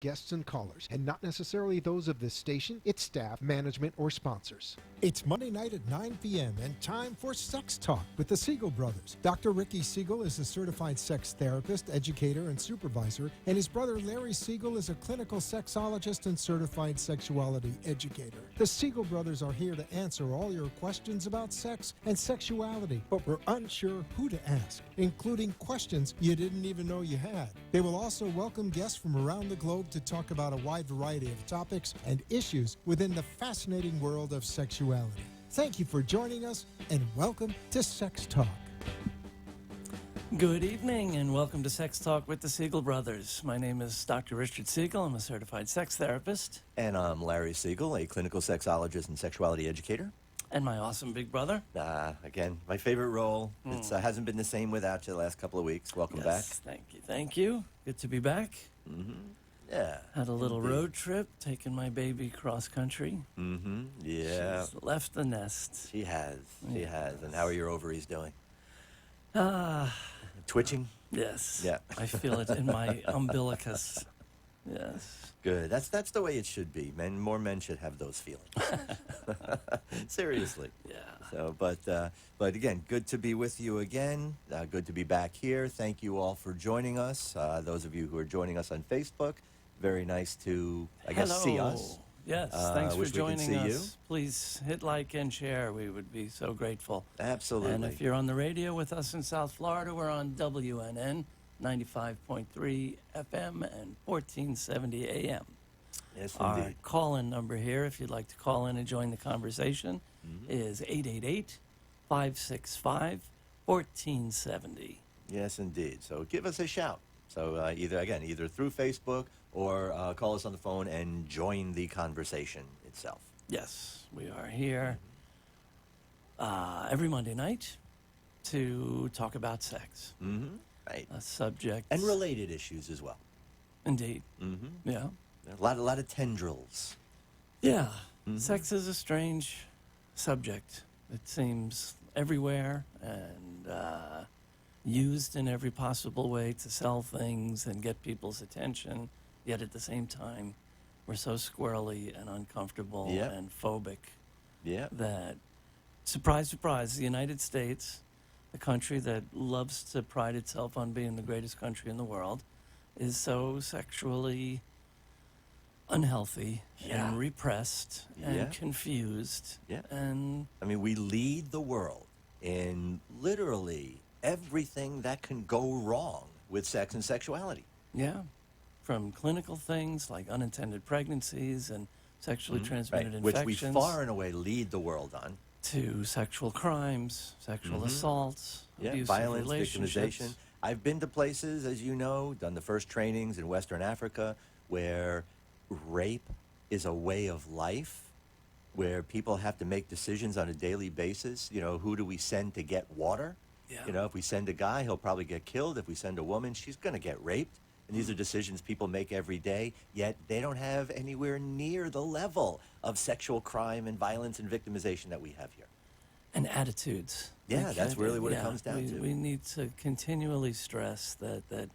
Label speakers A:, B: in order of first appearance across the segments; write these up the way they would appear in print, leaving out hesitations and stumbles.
A: guests and callers, and not necessarily those of this station, its staff, management, or sponsors.
B: It's Monday night at 9 p.m. and time for Sex Talk with the Siegel brothers. Dr. Ricky Siegel is a certified sex therapist, educator, and supervisor, and his brother Larry Siegel is a clinical sexologist and certified sexuality educator. The Siegel brothers are here to answer all your questions about sex and sexuality, but we're unsure who to ask, including questions you didn't even know you had. They will also welcome guests from around the globe to talk about a wide variety of topics and issues within the fascinating world of sexuality. Thank you for joining us, and welcome to Sex Talk.
C: Good evening, and welcome to Sex Talk with the Siegel brothers. My name is Dr. Richard Siegel. I'm a certified sex therapist.
D: And I'm Larry Siegel, a clinical sexologist and sexuality educator.
C: And my awesome big brother.
D: Again, my favorite role. It hasn't been the same without you the last couple of weeks. Welcome back.
C: Thank you. Thank you. Good to be back.
D: Yeah.
C: Had a little road trip, taking my baby cross country.
D: Yeah.
C: She's left the nest.
D: She has. She has. And how are your ovaries doing?
C: Ah,
D: Twitching?
C: yes.
D: Yeah.
C: I feel it in my umbilicus. Yes.
D: Good. That's the way it should be. More men should have those feelings. Seriously.
C: Yeah.
D: So, but again, good to be with you again. Good to be back here. Thank you all for joining us. Those of you who are joining us on Facebook, very nice to, I guess, see us.
C: Yes, thanks for
D: wish we could
C: joining
D: see
C: us.
D: you.
C: Please hit like and share. We would be so grateful.
D: Absolutely.
C: And if you're on the radio with us in South Florida, we're on WNN 95.3 FM and 1470 AM.
D: Yes,
C: Our
D: indeed.
C: call-in number here, if you'd like to call in and join the conversation, is 888-565-1470.
D: Yes, indeed. So give us a shout. So either through Facebook or call us on the phone and join the conversation itself.
C: Yes, we are here every Monday night to talk about sex.
D: Right.
C: A subject.
D: And related issues as well.
C: Indeed. Yeah.
D: A lot of tendrils.
C: Yeah. Sex is a strange subject. It seems everywhere and used in every possible way to sell things and get people's attention. Yet at the same time, we're so squirrely and uncomfortable and phobic that, surprise, surprise, the United States, the country that loves to pride itself on being the greatest country in the world, is so sexually unhealthy and repressed and confused.
D: Yeah.
C: And
D: I mean, we lead the world in literally everything that can go wrong with sex and sexuality.
C: yeah, from clinical things like unintended pregnancies and sexually transmitted infections,
D: Which we far and away lead the world on.
C: to sexual crimes, sexual assaults, abusive
D: Violence,
C: relationships.
D: victimization. I've been to places, as you know, done the first trainings in Western Africa, where rape is a way of life, where people have to make decisions on a daily basis. You know, who do we send to get water?
C: Yeah.
D: You know, if we send a guy, he'll probably get killed. If we send a woman, she's going to get raped. And these are decisions people make every day, yet they don't have anywhere near the level of sexual crime and violence and victimization that we have here.
C: And attitudes.
D: Yeah, that's really what it comes down to.
C: We need to continually stress that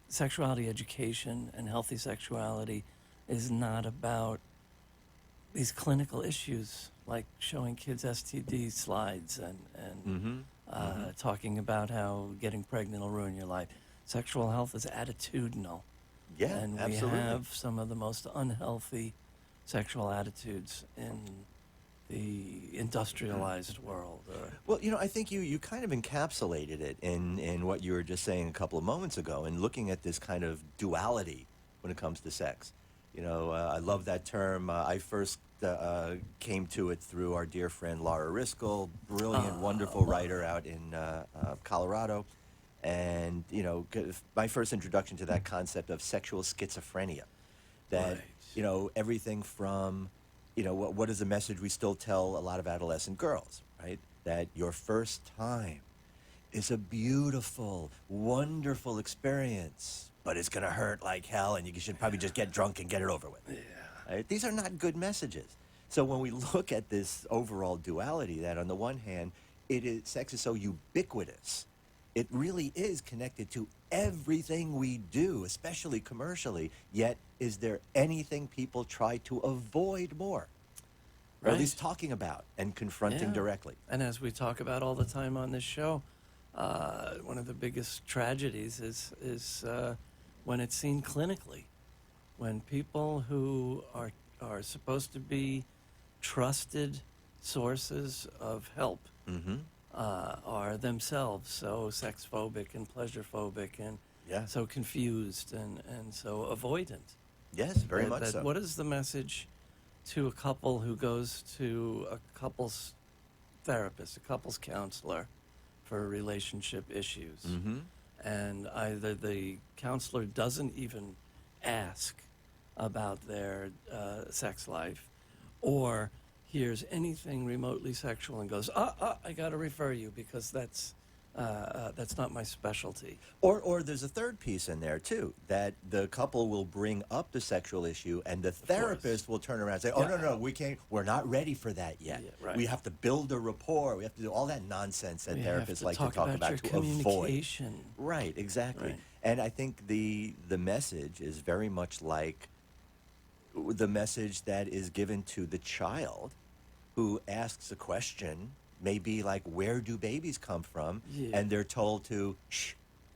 C: sexuality education and healthy sexuality is not about these clinical issues like showing kids STD slides and talking about how getting pregnant will ruin your life. Sexual health is attitudinal.
D: Yeah,
C: and
D: absolutely.
C: we have some of the most unhealthy sexual attitudes in the industrialized world.
D: Well, you know, I think you kind of encapsulated it in what you were just saying a couple of moments ago, and looking at this kind of duality when it comes to sex. You know, I love that term. I first came to it through our dear friend Laura Riskel, brilliant, wonderful writer out in Colorado. And, you know, my first introduction to that concept of sexual schizophrenia, that, you know, everything from, you know, what is the message we still tell a lot of adolescent girls, right? That your first time is a beautiful, wonderful experience, but it's going to hurt like hell, and you should probably just get drunk and get it over with. Yeah. Right? These are not good messages. So when we look at this overall duality, that on the one hand, sex is so ubiquitous it really is connected to everything we do, especially commercially. Yet, is there anything people try to avoid more? Or at
C: Right.
D: least talking about and confronting
C: Yeah.
D: directly?
C: And as we talk about all the time on this show, one of the biggest tragedies is when it's seen clinically, when people who are supposed to be trusted sources of help
D: Mm-hmm.
C: are themselves so sex phobic and pleasure phobic and
D: Yeah.
C: so confused and so avoidant.
D: Yes, very
C: That-
D: much
C: that
D: so.
C: What is the message to a couple who goes to a couples therapist, a couples counselor for relationship issues?
D: Mm-hmm.
C: And either the counselor doesn't even ask about their sex life, or hears anything remotely sexual and goes, I got to refer you because that's not my specialty.
D: Or there's a third piece in there too, that the couple will bring up the sexual issue and the therapist will turn around and say, "Oh,
C: Yeah.
D: no, we can't. We're not ready for that yet.
C: Yeah, right.
D: We have to build a rapport. We have to do all that nonsense that
C: We have
D: therapists
C: to
D: like
C: talk
D: to talk
C: about
D: about
C: your
D: to avoid."
C: communication.
D: Right, exactly.
C: Right.
D: And I think the message is very much like the message that is given to the child who asks a question, maybe like, "Where do babies come from?"
C: Yeah.
D: And they're told to, "Shh,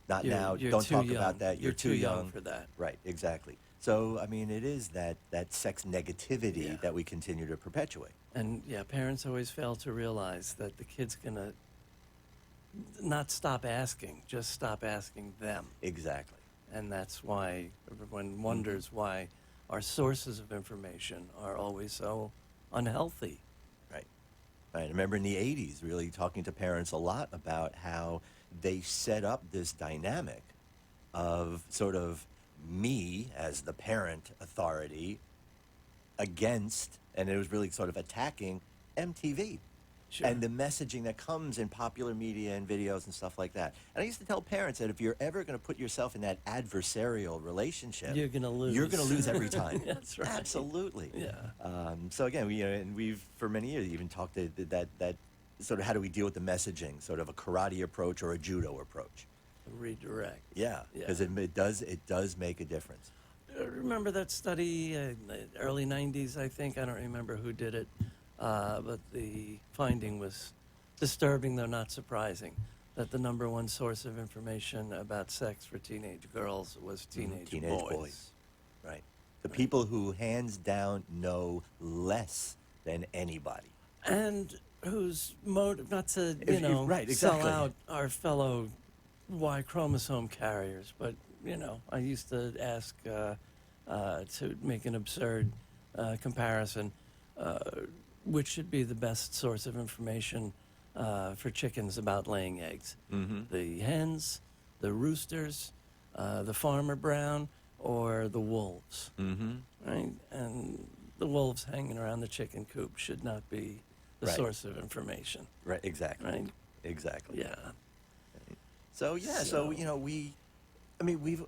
D: not
C: You're-
D: now.
C: you're
D: Don't
C: too
D: talk
C: young.
D: about that.
C: You're
D: too
C: too young
D: young
C: for that."
D: Right, exactly. So, I mean, it is that sex negativity
C: Yeah.
D: that we continue to perpetuate.
C: And yeah, parents always fail to realize that the kid's gonna not stop asking, just stop asking them.
D: Exactly.
C: And that's why everyone wonders why our sources of information are always so unhealthy.
D: Right. I remember in the 80s really talking to parents a lot about how they set up this dynamic of sort of me as the parent authority against, and it was really sort of attacking MTV.
C: Sure.
D: And the messaging that comes in popular media and videos and stuff like that. And I used to tell parents that if you're ever going to put yourself in that adversarial relationship,
C: You're gonna lose.
D: You're going to lose every time.
C: That's right.
D: Absolutely.
C: Yeah.
D: So again, and we've for many years even talked to that sort of how do we deal with the messaging, sort of a karate approach or a judo approach.
C: Redirect.
D: Yeah, because
C: Yeah.
D: it does make a difference.
C: Remember that study, early 90s, I think? I don't remember who did it, but the finding was disturbing, though not surprising, that the number one source of information about sex for teenage girls was teenage boys.
D: Right. The people who hands down know less than anybody.
C: And whose motive, not to,
D: right,
C: sell
D: exactly.
C: out our fellow Y chromosome carriers, but, I used to ask, to make an absurd comparison, which should be the best source of information for chickens about laying eggs?
D: Mm-hmm.
C: The hens, the roosters, the farmer brown, or the wolves,
D: Mm-hmm.
C: right? And the wolves hanging around the chicken coop should not be the
D: Right.
C: source of information,
D: Right. Exactly.
C: right?
D: Exactly.
C: Yeah.
D: So yeah,
C: So-
D: we've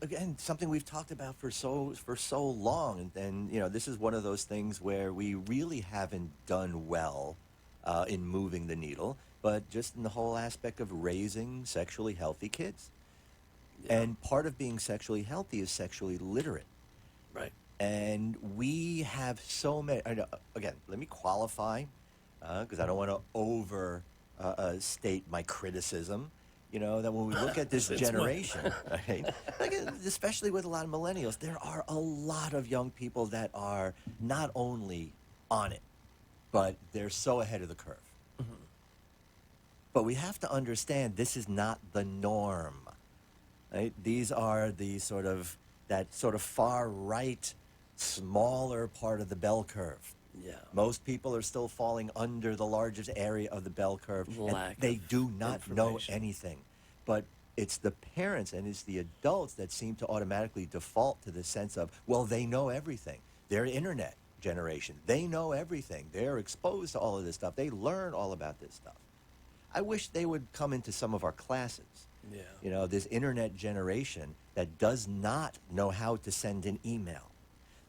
D: again something we've talked about for so long, and this is one of those things where we really haven't done well in moving the needle, but just in the whole aspect of raising sexually healthy kids.
C: Yeah.
D: And part of being sexually healthy is sexually literate.
C: Right.
D: And we have so many. Again, let me qualify, because I don't want to overstate my criticism. That when we look at this
C: It's
D: generation, right, like, especially with a lot of millennials, there are a lot of young people that are not only on it, but they're so ahead of the curve.
C: Mm-hmm.
D: But we have to understand this is not the norm. Right? These are that sort of far right, smaller part of the bell curve.
C: Yeah.
D: Most people are still falling under the largest area of the bell curve. And
C: Lack
D: they
C: of
D: do not know
C: information.
D: anything. But it's the parents and it's the adults that seem to automatically default to the sense of, well, they know everything. They're internet generation. They know everything. They're exposed to all of this stuff. They learn all about this stuff. I wish they would come into some of our classes.
C: Yeah.
D: This internet generation that does not know how to send an email,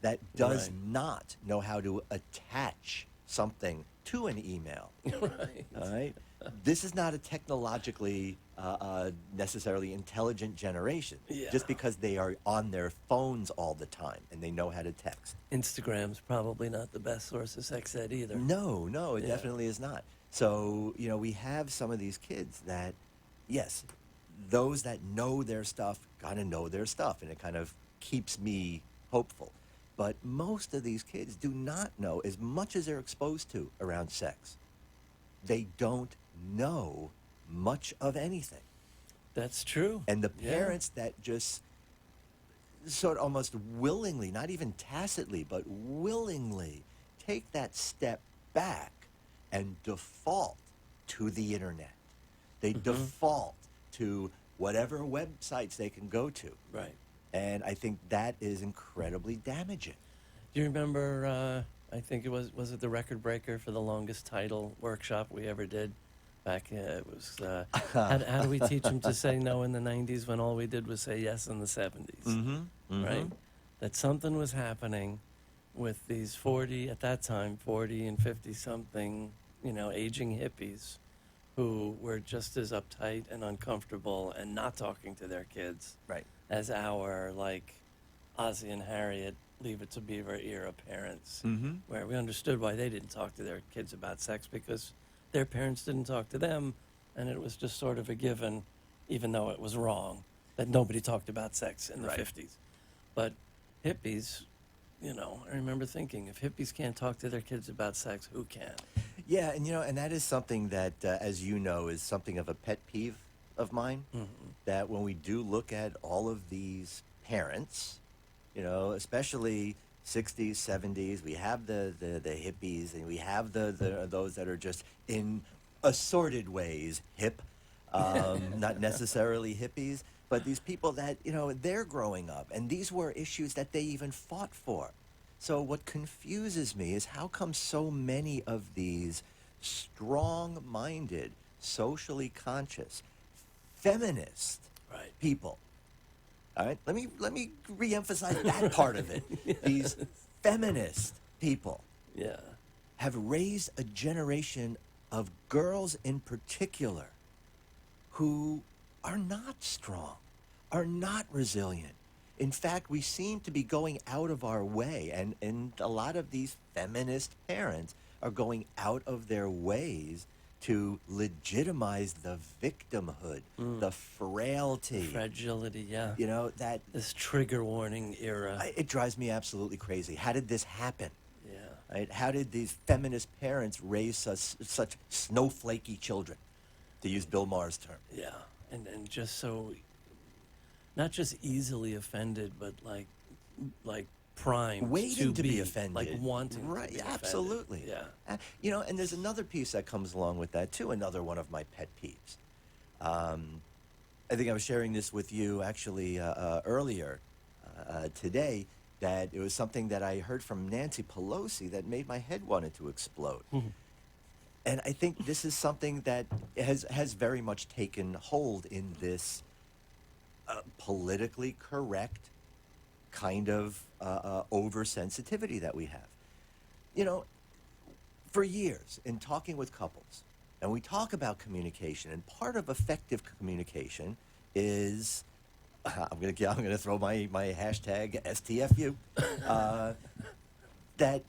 D: that does
C: Right.
D: not know how to attach something to an email,
C: Right.
D: all right? this is not a technologically necessarily intelligent generation.
C: Yeah.
D: Just because they are on their phones all the time and they know how to text.
C: Instagram's probably not the best source of sex ed either.
D: No, it
C: Yeah.
D: definitely is not. So, we have some of these kids that, yes, those that know their stuff kind of know their stuff, and it kind of keeps me hopeful. But most of these kids do not know, as much as they're exposed to around sex, they don't know much of anything.
C: That's true.
D: And the
C: Yeah.
D: parents that just sort of almost willingly, not even tacitly, but willingly take that step back and default to the internet. They default to whatever websites they can go to.
C: Right.
D: And I think that is incredibly damaging.
C: Do you remember, I think it was it the record breaker for the longest title workshop we ever did? Back, it was, how do we teach them to say no in the 90s when all we did was say yes in the 70s? Right? That something was happening with these 40, at that time, 40 and 50-something, aging hippies who were just as uptight and uncomfortable and not talking to their kids
D: Right.
C: as our, like, Ozzie and Harriet, Leave It to Beaver era parents, where we understood why they didn't talk to their kids about sex because their parents didn't talk to them, and it was just sort of a given, even though it was wrong, that nobody talked about sex in the
D: Right.
C: 50s. But hippies, I remember thinking, if hippies can't talk to their kids about sex, who can?
D: Yeah, and that is something that, as you know, is something of a pet peeve of mine. That when we do look at all of these parents, especially 60s, 70s, we have the hippies, and we have the those that are just in assorted ways hip, not necessarily hippies, but these people that, they're growing up, and these were issues that they even fought for. So what confuses me is how come so many of these strong-minded, socially conscious, feminist
C: Right.
D: people. All right, let me reemphasize that part of it. These feminist people
C: Yeah.
D: have raised a generation of girls in particular who are not strong, are not resilient. In fact, we seem to be going out of our way, and a lot of these feminist parents are going out of their ways to legitimize the victimhood, the frailty.
C: Fragility, yeah.
D: That
C: This trigger warning era.
D: it drives me absolutely crazy. How did this happen?
C: Yeah.
D: Right? How did these feminist parents raise such snowflakey children, to use Bill Maher's term?
C: Yeah. And just so, not just easily offended, but like primed
D: Waiting to be offended.
C: like wanting
D: Right,
C: to be offended.
D: absolutely.
C: Yeah.
D: And there's another piece that comes along with that, too, another one of my pet peeves. I think I was sharing this with you, actually, earlier today, that it was something that I heard from Nancy Pelosi that made my head wanted to explode. And I think this is something that has very much taken hold in this politically correct kind of oversensitivity that we have. For years in talking with couples, and we talk about communication, and part of effective communication is, I'm gonna throw my hashtag STFU, that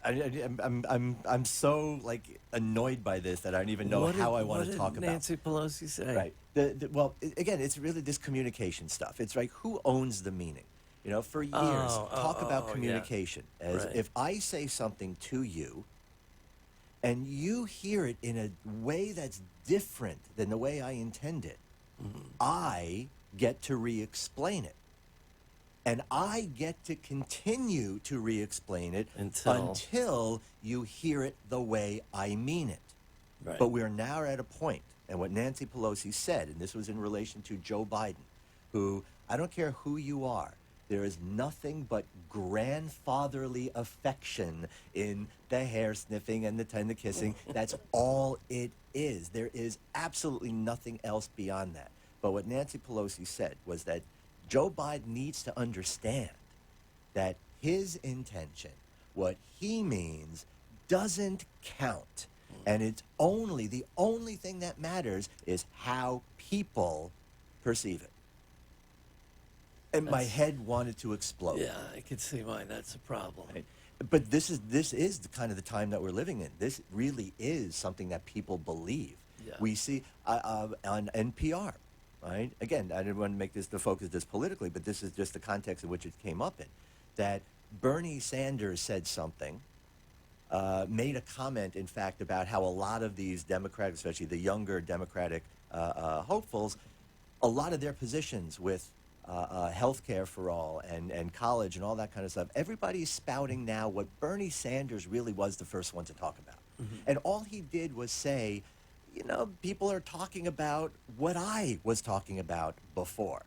D: I'm so like annoyed by this that I don't even know how I want to talk
C: What did
D: about.
C: Nancy Pelosi say?
D: Right. Well, again, it's really this communication stuff. It's like, who owns the meaning? For years, talk about
C: yeah.
D: communication as
C: Right.
D: if I say something to you and you hear it in a way that's different than the way I intend it, I get to re-explain it. And I get to continue to re-explain it until you hear it the way I mean it.
C: Right.
D: But we're now at a point, and what Nancy Pelosi said, and this was in relation to Joe Biden, who, I don't care who you are, there is nothing but grandfatherly affection in the hair sniffing and the kissing. That's all it is. There is absolutely nothing else beyond that. But what Nancy Pelosi said was that Joe Biden needs to understand that his intention, what he means, doesn't count. And it's the only thing that matters is how people perceive it. And my head wanted to explode.
C: Yeah, I can see why that's a problem.
D: Right? But this is the kind of the time that we're living in. This really is something that people believe.
C: Yeah.
D: We see on NPR, right? Again, I didn't want to make this the focus this politically, but this is just the context in which it came up in. That Bernie Sanders said something, made a comment, in fact, about how a lot of these Democratic, especially the younger Democratic hopefuls, a lot of their positions with health care for all and college and all that kind of stuff, everybody's spouting now what Bernie Sanders really was the first one to talk about. And all he did was say, you know, people are talking about what I was talking about before.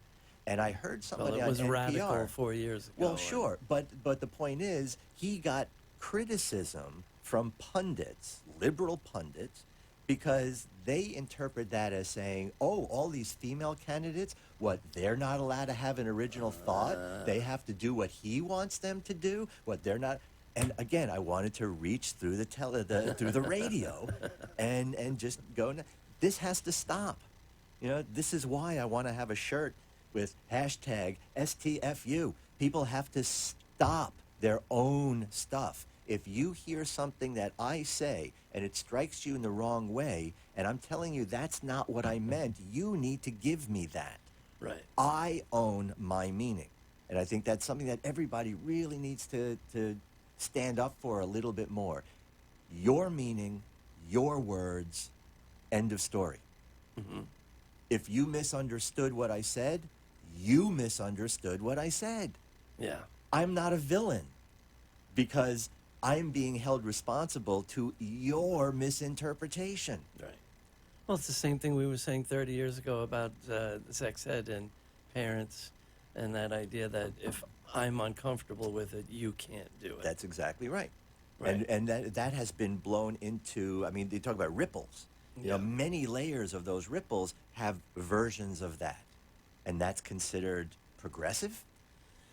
D: And I heard somebody
C: Well, it was
D: on NPR.
C: radical 4 years ago.
D: Well, sure, but the point is, he got criticism from pundits, liberal pundits, because they interpret that as saying, oh, all these female candidates, what, they're not allowed to have an original thought? They have to do what he wants them to do? What, they're not? And again, I wanted to reach through through the radio and just go, this has to stop. You know, this is why I want to have a shirt with hashtag STFU. People have to stop their own stuff. If you hear something that I say and it strikes you in the wrong way, and I'm telling you that's not what I meant, you need to give me that.
C: Right.
D: I own my meaning. And I think that's something that everybody really needs to stand up for a little bit more. Your meaning, your words, end of story.
C: Mm-hmm.
D: If you misunderstood what I said, you misunderstood what I said.
C: Yeah.
D: I'm not a villain because I'm being held responsible to your misinterpretation.
C: Right. Well, it's the same thing we were saying 30 years ago about the sex ed and parents and that idea that if I'm uncomfortable with it, you can't do it.
D: That's exactly right.
C: Right.
D: And that has been blown into, I mean, they talk about ripples. You know, many layers of those ripples have versions of that. And that's considered progressive.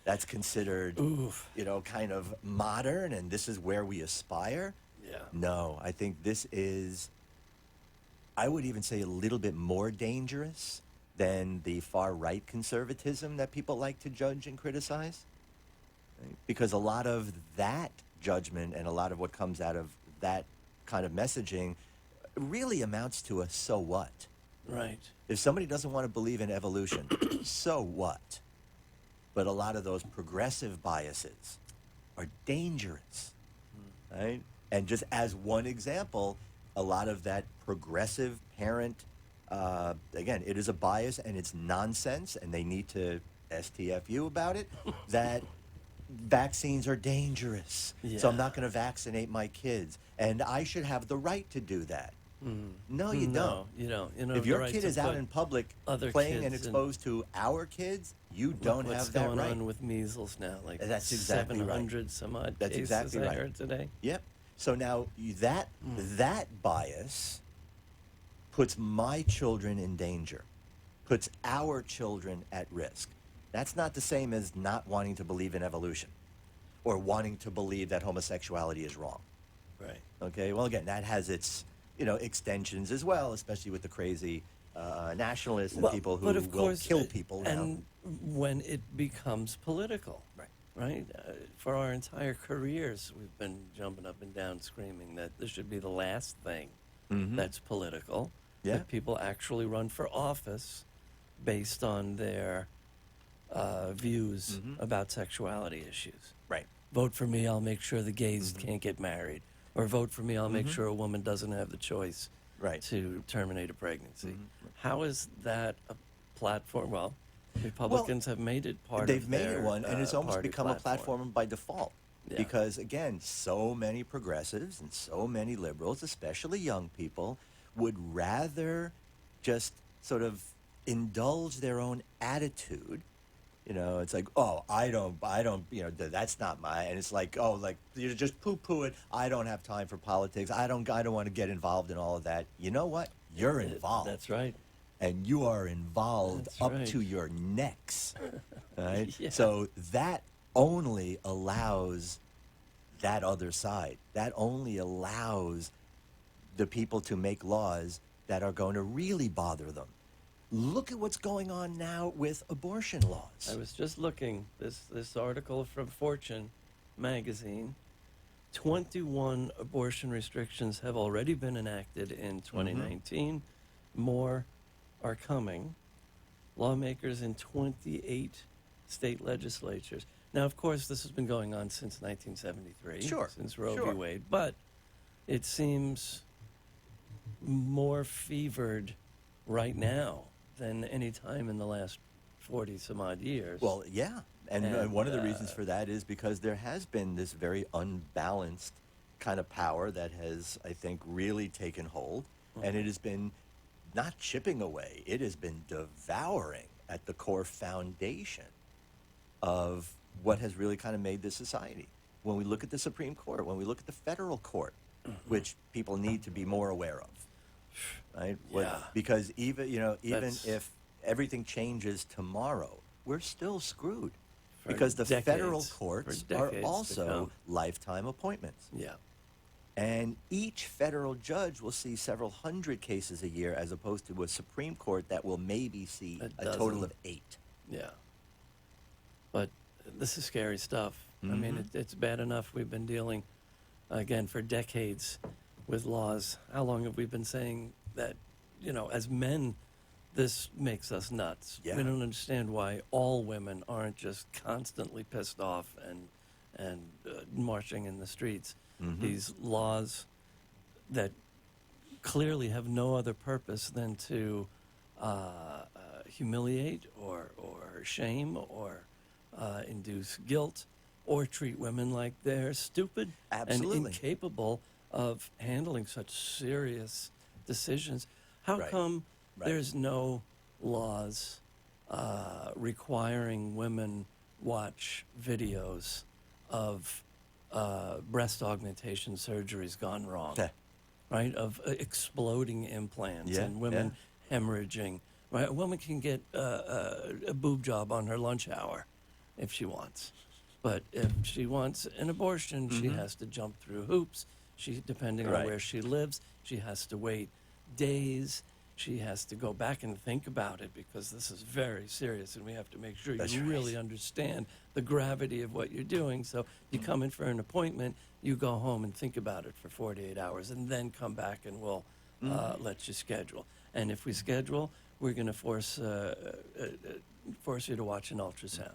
D: That's considered, you know, kind of modern, and this is where we aspire.
C: Yeah.
D: No, I think this is, I would even say, a little bit more dangerous than the far-right conservatism that people like to judge and criticize. Right? Because a lot of that judgment and a lot of what comes out of that kind of messaging really amounts to a so what.
C: Right.
D: If somebody doesn't want to believe in evolution, so what? But a lot of those progressive biases are dangerous, right? And just as one example, a lot of that progressive parent, again, it is a bias and it's nonsense, and they need to STFU about it, that vaccines are dangerous.
C: Yeah.
D: So I'm not going to vaccinate my kids. And I should have the right to do that. No, you don't.
C: No, you don't. You know,
D: If
C: the
D: your
C: right
D: kid
C: to
D: is out
C: put
D: in public
C: other
D: playing and
C: kids in-
D: exposed to our kids, you don't
C: what's
D: have that
C: going
D: right.
C: on with measles now? Like
D: That's exactly right.
C: 700 some odd
D: That's
C: cases
D: exactly
C: I
D: right.
C: heard today.
D: Yep. So now that bias puts my children in danger, puts our children at risk. That's not the same as not wanting to believe in evolution or wanting to believe that homosexuality is wrong.
C: Right.
D: Okay. Well, again, that has its extensions as well, especially with the crazy nationalists and people who
C: but of
D: will
C: course,
D: kill people now.
C: And when it becomes political, right? For our entire careers, we've been jumping up and down screaming that this should be the last thing that's political.
D: Yeah.
C: That people actually run for office based on their views about sexuality issues.
D: Right.
C: Vote for me, I'll make sure the gays can't get married. Or vote for me, I'll make sure a woman doesn't have the choice
D: Right.
C: to terminate a pregnancy. How is that a platform? Well, Republicans have made it part
D: They've
C: of
D: made
C: their
D: it one, and it's almost
C: party
D: become a platform by default.
C: Yeah.
D: Because, again, so many progressives and so many liberals, especially young people, would rather just sort of indulge their own attitude. You know, it's like, oh, I don't, that's not my, and it's like, oh, like, you just poo-poo it. I don't have time for politics. I don't want to get involved in all of that. You know what? You're involved.
C: That's right.
D: And you are involved
C: That's
D: up
C: right.
D: to your necks. Right?
C: Yeah.
D: So that only allows that other side. That only allows the people to make laws that are going to really bother them. Look at what's going on now with abortion laws.
C: I was just looking this article from Fortune magazine. 21 abortion restrictions have already been enacted in 2019. More are coming. Lawmakers in 28 state legislatures. Now, of course, this has been going on since 1973,
D: Sure,
C: since Roe
D: sure.
C: v. Wade, but it seems more fevered right now than any time in the last 40 some odd years.
D: Well, yeah. And
C: And,
D: one of the reasons for that is because there has been this very unbalanced kind of power that has, I think, really taken hold. And it has been not chipping away, it has been devouring at the core foundation of what has really kind of made this society. When we look at the Supreme Court, when we look at the federal court, which people need to be more aware of, right?
C: Yeah.
D: Because even
C: That's-
D: if everything changes tomorrow, we're still screwed.
C: For
D: Because the federal
C: decades-
D: courts
C: for
D: are
C: decades to
D: also
C: come.
D: lifetime appointments.
C: Yeah.
D: And each federal judge will see several hundred cases a year as opposed to a Supreme Court that will maybe see
C: A
D: a total
C: dozen.
D: of 8.
C: Yeah. But this is scary stuff. I mean, it's bad enough we've been dealing, again, for decades with laws. How long have we been saying that, as men, this makes us nuts?
D: Yeah.
C: We don't understand why all women aren't just constantly pissed off and marching in the streets. These laws that clearly have no other purpose than to humiliate or shame or induce guilt or treat women like they're stupid
D: Absolutely.
C: and incapable of handling such serious decisions. How
D: Right.
C: come
D: Right.
C: there's no laws requiring women watch videos of breast augmentation surgeries gone wrong?
D: Yeah.
C: Right, of exploding implants
D: Yeah,
C: and women hemorrhaging. Right, a woman can get a boob job on her lunch hour if she wants, but if she wants an abortion, she has to jump through hoops. Depending on
D: Right.
C: where she lives, she has to wait days. She has to go back and think about it because this is very serious, and we have to make sure
D: That's
C: you
D: right.
C: really understand the gravity of what you're doing. So you come in for an appointment, you go home and think about it for 48 hours, and then come back and we'll let you schedule. And if we schedule, we're going to force you to watch an ultrasound.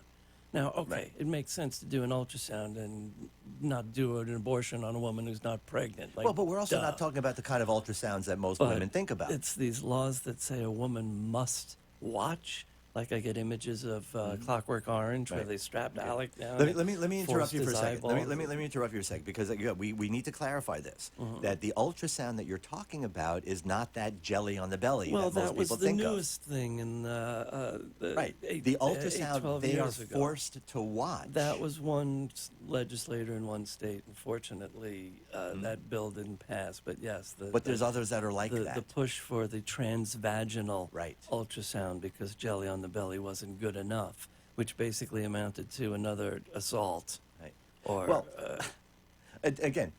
C: Now, okay,
D: Right.
C: it makes sense to do an ultrasound and not do an abortion on a woman who's not pregnant. Like,
D: Well, but we're also
C: duh.
D: not talking about the kind of ultrasounds that most
C: But
D: women think about.
C: It's these laws that say a woman must watch. Like I get images of Clockwork Orange where
D: Right.
C: they strapped Alec down.
D: Let me interrupt
C: forced
D: you for a
C: his
D: second.
C: eyeballs.
D: Let me interrupt you for a second because we need to clarify this.
C: Mm-hmm.
D: That the ultrasound that you're talking about is not that jelly on the belly
C: Well,
D: that most
C: that was
D: people
C: the
D: think
C: newest thing in the
D: Right.
C: eight-
D: The
C: 12
D: ultrasound they are
C: years ago.
D: forced to watch.
C: That was one legislator in one state. Unfortunately, that bill didn't pass. But yes,
D: But there's others that are like that.
C: the push for the transvaginal
D: Right.
C: ultrasound because jelly on the belly wasn't good enough, which basically amounted to another assault.
D: Right.
C: Or
D: Well, Again,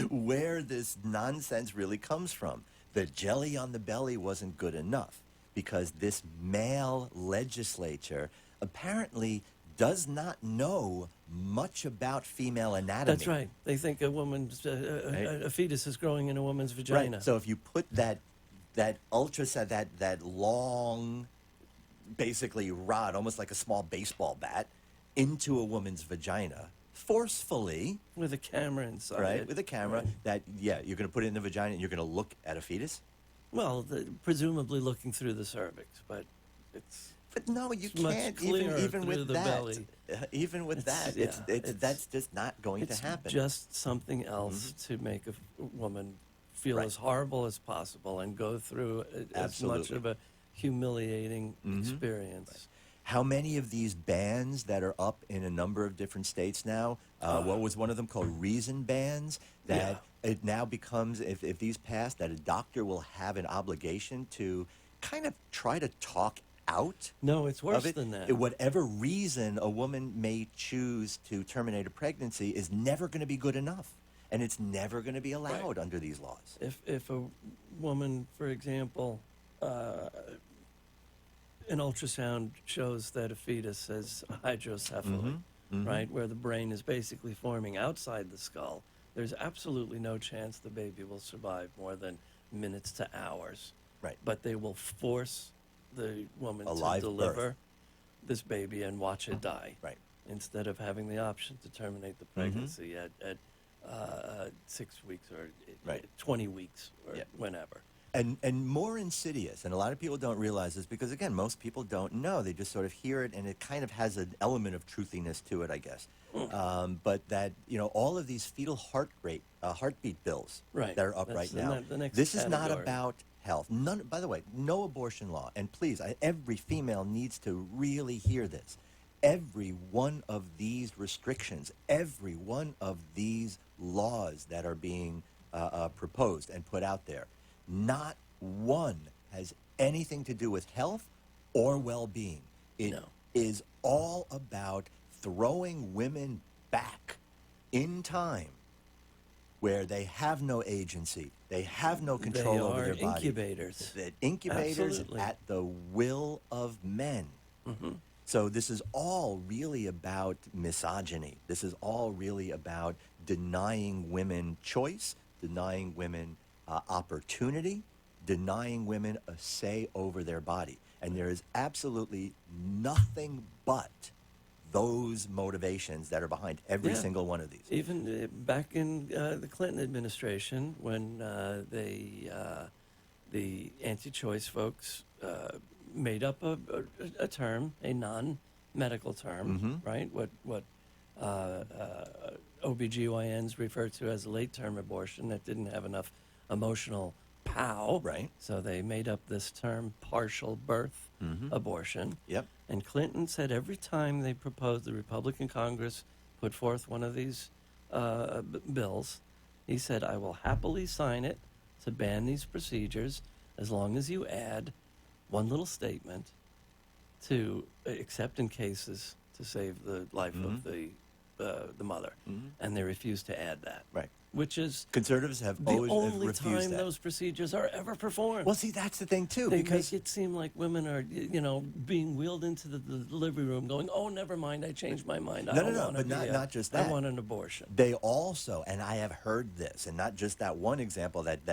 D: where this nonsense really comes from, the jelly on the belly wasn't good enough because this male legislature apparently does not know much about female anatomy.
C: that's right. They think a woman's
D: Right.
C: a fetus is growing in a woman's vagina.
D: Right. So if you put that ultrasound, that long, basically rod, almost like a small baseball bat, into a woman's vagina forcefully,
C: with a camera inside
D: right,
C: it.
D: with a camera,
C: Right.
D: you're going to put it in the vagina and you're going to look at a fetus.
C: Well, presumably looking through the cervix, but it's
D: But no, you
C: It's much
D: can't.
C: clearer
D: Even
C: through
D: with
C: the
D: that,
C: belly.
D: even with
C: It's-
D: that,
C: yeah, it's-
D: that's just not going to
C: it's
D: happen.
C: just something else to make a woman feel
D: Right.
C: as horrible as possible and go through as much
D: Absolutely.
C: of a humiliating experience.
D: How many of these bans that are up in a number of different states now? What was one of them called? Reason bans. That it now becomes, if these pass, that a doctor will have an obligation to kind of try to talk out
C: No, it's
D: of
C: worse
D: it.
C: than that.
D: Whatever reason a woman may choose to terminate a pregnancy is never going to be good enough, and it's never going to be allowed under these laws.
C: If a woman, for example, an ultrasound shows that a fetus has hydrocephaly, right, where the brain is basically forming outside the skull, there's absolutely no chance the baby will survive more than minutes to hours.
D: Right.
C: But they will force the woman
D: A
C: to
D: live
C: deliver
D: birth.
C: this baby and watch it die.
D: Right.
C: Instead of having the option to terminate the pregnancy at 6 weeks or
D: Right.
C: 20 weeks or
D: Yeah.
C: whenever.
D: And more insidious, and a lot of people don't realize this because, again, most people don't know. They just sort of hear it, and it kind of has an element of truthiness to it, I guess. But that, all of these fetal heartbeat bills
C: Right.
D: that are up
C: That's
D: right
C: the
D: now,
C: the next
D: this is not
C: category.
D: about health. None, by the way, no abortion law. And please, every female needs to really hear this. Every one of these restrictions, every one of these laws that are being proposed and put out there, not one has anything to do with health or well-being. It is all about throwing women back in time where they have no agency, they have no control
C: They
D: over
C: are
D: their body.
C: incubators.
D: The incubators
C: Absolutely.
D: at the will of men. So this is all really about misogyny. This is all really about denying women choice, denying women opportunity, denying women a say over their body. And there is absolutely nothing but those motivations that are behind every single one of these.
C: Even back in the Clinton administration, when the anti-choice folks made up a term, a non-medical term, right? What OBGYNs refer to as late-term abortion that didn't have enough emotional pow.
D: Right.
C: So they made up this term, partial birth abortion.
D: Yep.
C: And Clinton said every time they proposed, the Republican Congress put forth one of these bills, he said, I will happily sign it to ban these procedures as long as you add one little statement to except in cases to save the life of the mother. And they refused to add that.
D: Right.
C: Which is
D: Conservatives have
C: the
D: always
C: only
D: refused
C: time
D: that.
C: those procedures are ever performed.
D: Well, see, that's the thing, too,
C: They
D: because
C: make it seem like women are, being wheeled into the delivery room going, oh, never mind, I changed my mind. I
D: No,
C: don't
D: no,
C: want
D: but not just
C: I
D: that.
C: want an abortion.
D: they also, and I have heard this, and not just that one example that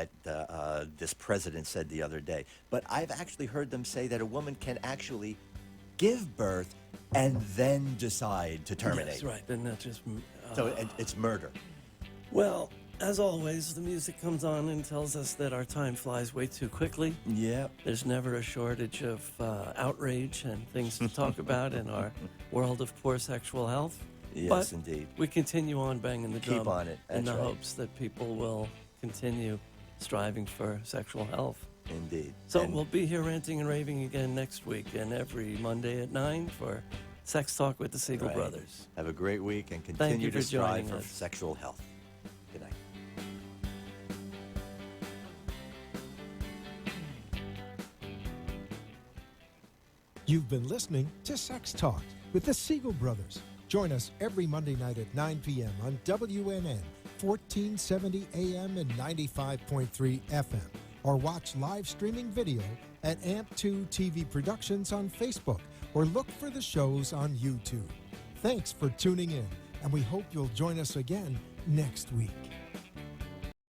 D: this president said the other day, but I've actually heard them say that a woman can actually give birth and then decide to terminate.
C: That's right. Then that's just...
D: So it's murder.
C: Well, as always, the music comes on and tells us that our time flies way too quickly.
D: Yep.
C: There's never a shortage of outrage and things to talk about in our world of poor sexual health.
D: Yes,
C: But
D: indeed.
C: we continue on banging the drum
D: Keep on it.
C: in
D: That's
C: the
D: right.
C: hopes that people will continue striving for sexual health.
D: Indeed.
C: So
D: And
C: we'll be here ranting and raving again next week and every Monday at 9 for Sex Talk with the Siegel
D: right.
C: Brothers.
D: Have a great week and
C: Thank you
D: continue
C: for
D: to strive
C: joining
D: for
C: us.
D: sexual health. Good night.
B: You've been listening to Sex Talk with the Siegel Brothers. Join us every Monday night at 9 p.m. on WNN, 1470 AM and 95.3 FM. Or watch live streaming video at AMP2 TV Productions on Facebook, or look for the shows on YouTube. Thanks for tuning in, and we hope you'll join us again next week.